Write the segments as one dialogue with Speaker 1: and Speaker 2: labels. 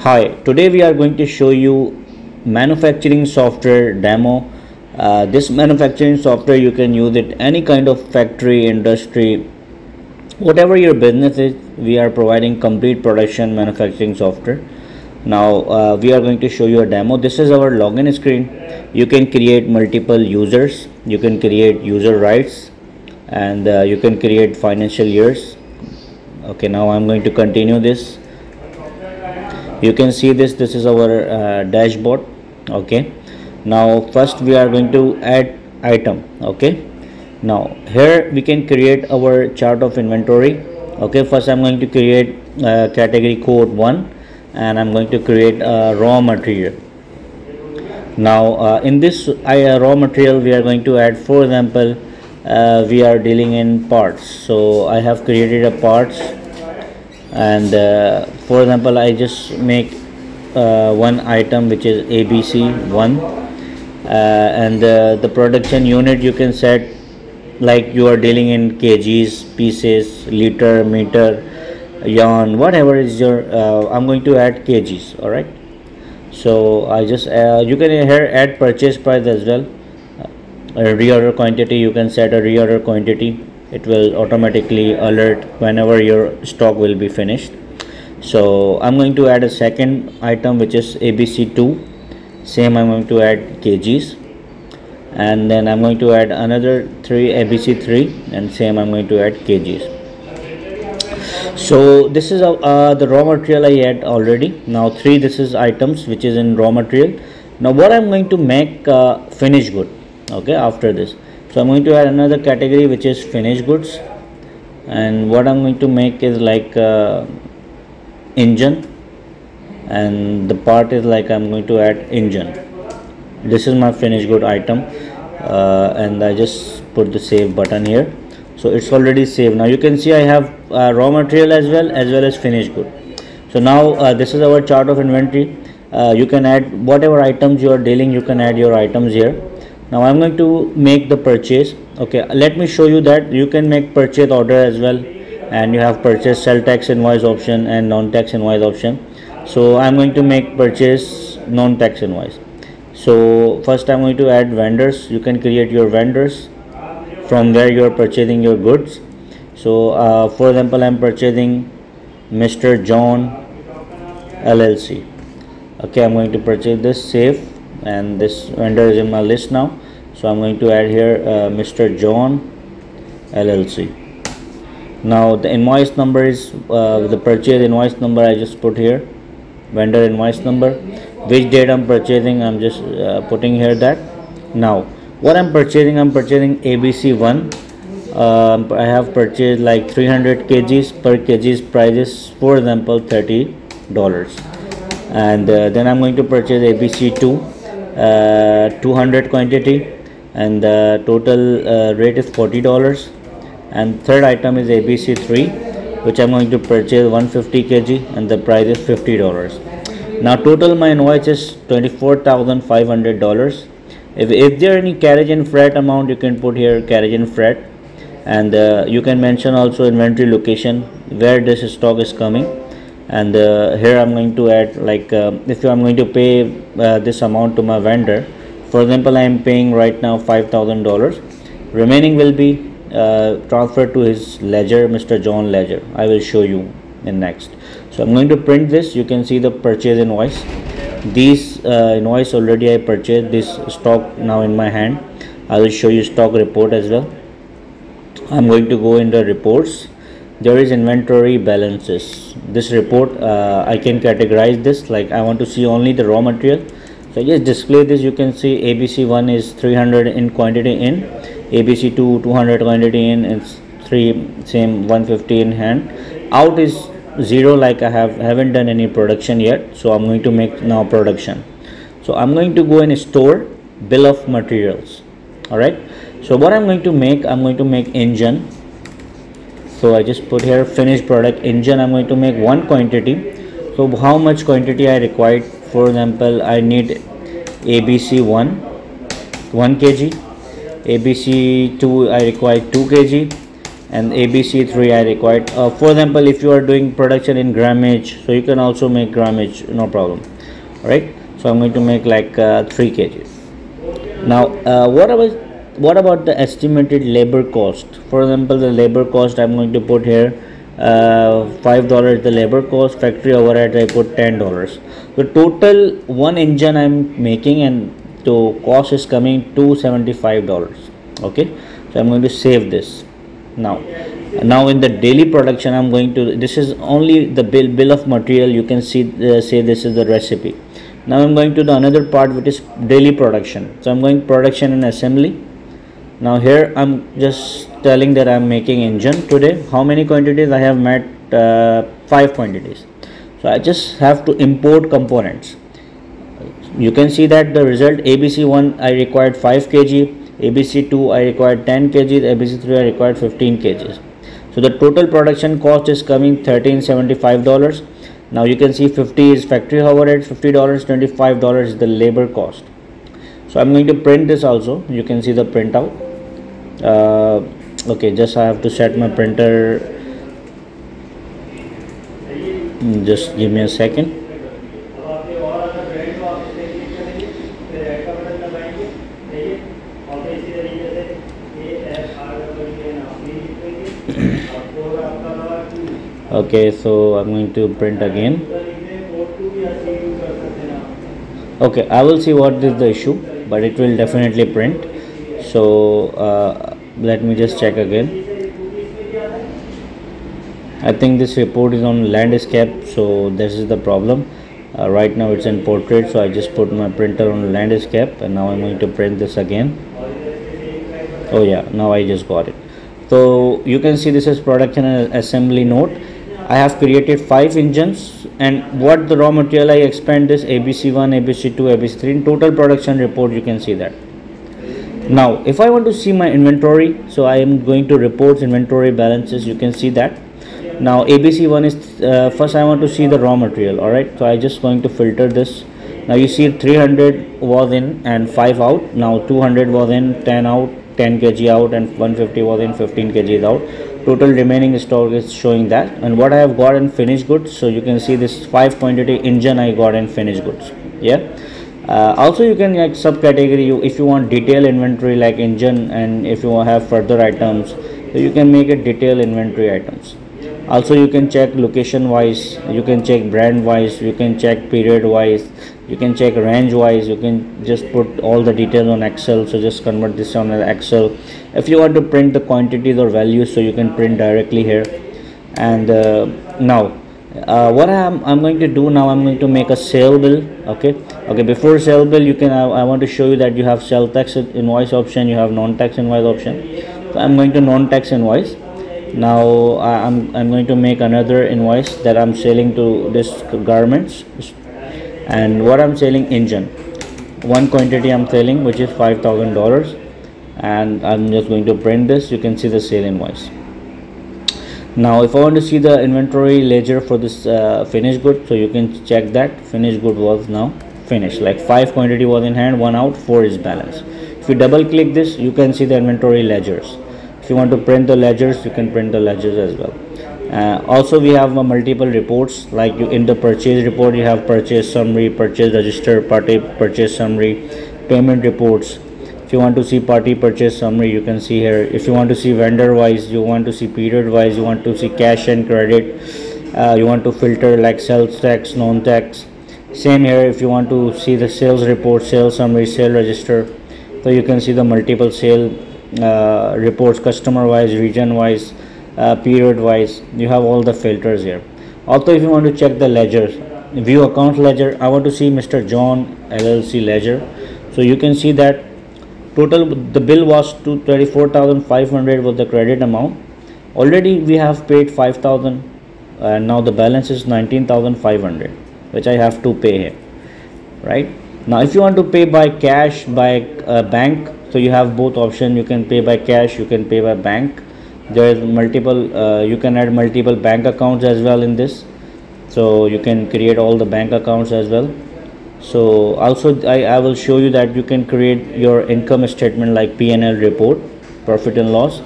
Speaker 1: Hi, today we are going to show you manufacturing software demo. This manufacturing software you can use it any kind of factory, industry, whatever your business is. We are providing complete production manufacturing software. Now we are going to show you a demo. This is our login screen. You can create multiple users, you can create user rights, and you can create financial years. Okay, now I'm going to continue this. You can see this is our dashboard. Okay, now first we are going to add item. Okay, now here we can create our chart of inventory. Okay, first I'm going to create category code 1, and I'm going to create raw material. Now in this raw material we are going to add, for example, we are dealing in parts, so I have created a parts, and for example I just make one item which is ABC1, and the production unit you can set like you are dealing in kgs, pieces, liter, meter, yarn, whatever is your I'm going to add kgs. All right, so I just you can here add purchase price as well. A reorder quantity, you can set a reorder quantity. It will automatically alert whenever your stock will be finished. So I'm going to add a second item which is ABC2. Same, I'm going to add kgs, and then I'm going to add another 3 ABC3, and same I'm going to add kgs. So this is the raw material I add already. Now 3, this is items which is in raw material. Now what I'm going to make finished good. Okay, after this, so I'm going to add another category which is finished goods, and what I'm going to make is like engine, and the part is like I'm going to add engine. This is my finished good item, and I just put the save button here, so it's already saved. Now you can see I have raw material as well as finished good. So now this is our chart of inventory. You can add whatever items you are dealing, you can add your items here. Now I'm going to make the purchase. Okay, let me show you that you can make purchase order as well, and you have purchase sell tax invoice option and non-tax invoice option. So I'm going to make purchase non-tax invoice. So first I'm going to add vendors. You can create your vendors from where you are purchasing your goods. So for example, I'm purchasing Mr. John LLC. Okay, I'm going to purchase this, save, and this vendor is in my list now. So I'm going to add here Mr. John LLC. Now the invoice number is the purchase invoice number I just put here, vendor invoice number. Which date I'm purchasing, I'm just putting here that. Now what I'm purchasing ABC1. I have purchased like 300 kgs. Per kgs price is, for example, $30, and then I'm going to purchase ABC2, 200 quantity, and the total rate is $40. And third item is ABC3, which I'm going to purchase 150 kg, and the price is $50. Now total my invoice is $24,500. If there any carriage and freight amount, you can put here carriage and freight, and you can mention also inventory location where this stock is coming. And here I'm going to add like if I'm going to pay this amount to my vendor, for example I am paying right now $5,000, remaining will be transferred to his ledger, Mr. John ledger. I will show you in next. So I'm going to print this. You can see the purchase invoice. These invoice already I purchased, this stock now in my hand. I will show you stock report as well. I'm going to go in the reports. There is inventory balances. This report I can categorize this, like I want to see only the raw material, so I just display this. You can see ABC1 is 300 in quantity in, ABC2 200 quantity in, it's 3 same 150 in hand. Out is 0, like I haven't done any production yet, so I'm going to make now production. So I'm going to go and store bill of materials. All right, so what I'm going to make engine. So I just put here finished product engine. I'm going to make one quantity. So how much quantity I required? For example, I need ABC1 1 kg, ABC2 I require 2 kg, and ABC3 I required. For example, if you are doing production in grammage, so you can also make grammage, no problem. All right, so I'm going to make like 3 kg. Now what about the estimated labor cost? For example, the labor cost I'm going to put here $5 the labor cost, factory overhead I put $10. The total one engine I'm making and the cost is coming $275. Okay, so I'm going to save this. Now in the daily production I'm going to, this is only the bill of material, you can see say this is the recipe. Now I'm going to the another part which is daily production. So I'm going production and assembly. Now here I'm just telling that I'm making engine today. How many quantities I have met? 5 quantities. So I just have to import components. You can see that the result ABC1 I required 5 kg, ABC2 I required 10 kg, ABC3 I required 15 kg. So the total production cost is coming $1375. Now you can see 50 is factory overhead, $50, $25 is the labor cost. So I'm going to print this also. You can see the printout. Okay, just I have to set my printer. Just give me a second. Okay, so I'm going to print again. Okay, I will see what is the issue, but it will definitely print. So let me just check again. I think this report is on landscape, so this is the problem. Right now it's in portrait, so I just put my printer on landscape, and now I'm going to print this again. Oh yeah, now I just got it. So you can see this is production and assembly note. I have created 5 engines, and what the raw material I expend is ABC1, ABC2, ABC3. In total production report you can see that. Now if I want to see my inventory, so I am going to reports, inventory, balances. You can see that. Now ABC1 is first I want to see the raw material. Alright, so I just going to filter this. Now you see 300 was in and 5 out. Now 200 was in, 10 out, 10 kg out, and 150 was in, 15 kg out. Total remaining stock is showing that. And what I have got in finished goods, so you can see this 5 quantity engine I got in finished goods. Yeah. Also you can like subcategory, if you want detailed inventory like engine, and if you have further items, so you can make it detailed inventory items. Also you can check location wise, you can check brand wise, you can check period wise, you can check range wise. You can just put all the details on Excel, so just convert this on Excel. If you want to print the quantities or values, so you can print directly here. And now what I'm going to do now, I'm going to make a sale bill. Okay, before sale bill, you can I want to show you that you have sell tax invoice option, you have non-tax invoice option. So I'm going to non-tax invoice. Now I'm going to make another invoice that I'm selling to this garments, and what I'm selling engine, one quantity I'm selling, which is $5,000, and I'm just going to print this. You can see the sale invoice. Now if I want to see the inventory ledger for this finished good, so you can check that finished good was now finished, like 5 quantity was in hand, 1 out, 4 is balance. If you double click this, you can see the inventory ledgers. If you want to print the ledgers, you can print the ledgers as well. Also we have multiple reports, like in the purchase report you have purchase summary, purchase register, party purchase summary, payment reports. If you want to see party purchase summary, you can see here. If you want to see vendor wise, you want to see period wise, you want to see cash and credit, you want to filter like sales tax, non-tax. Same here, if you want to see the sales report, sales summary, sale register, so you can see the multiple sale reports, customer wise, region wise, period wise. You have all the filters here. Also if you want to check the ledgers, view account ledger, I want to see Mr. John LLC ledger. So you can see that total the bill was to 24,500 was the credit amount. Already we have paid 5,000, and now the balance is 19,500, which I have to pay here. Right now if you want to pay by cash, by bank, so you have both options. You can pay by cash, you can pay by bank. There is multiple you can add multiple bank accounts as well in this, so you can create all the bank accounts as well. So also I will show you that you can create your income statement like P&L report, profit and loss,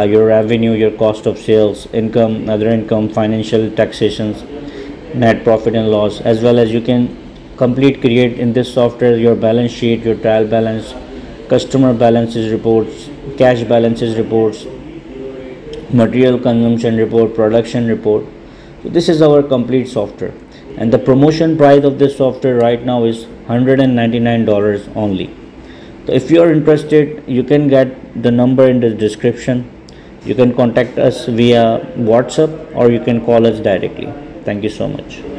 Speaker 1: your revenue, your cost of sales, income, other income, financial taxations, net profit and loss, as well as you can create in this software your balance sheet, your trial balance, customer balances reports, cash balances reports, material consumption report, production report. So this is our complete software, and the promotion price of this software right now is $199 only. So if you are interested, you can get the number in the description. You can contact us via WhatsApp or you can call us directly. Thank you so much.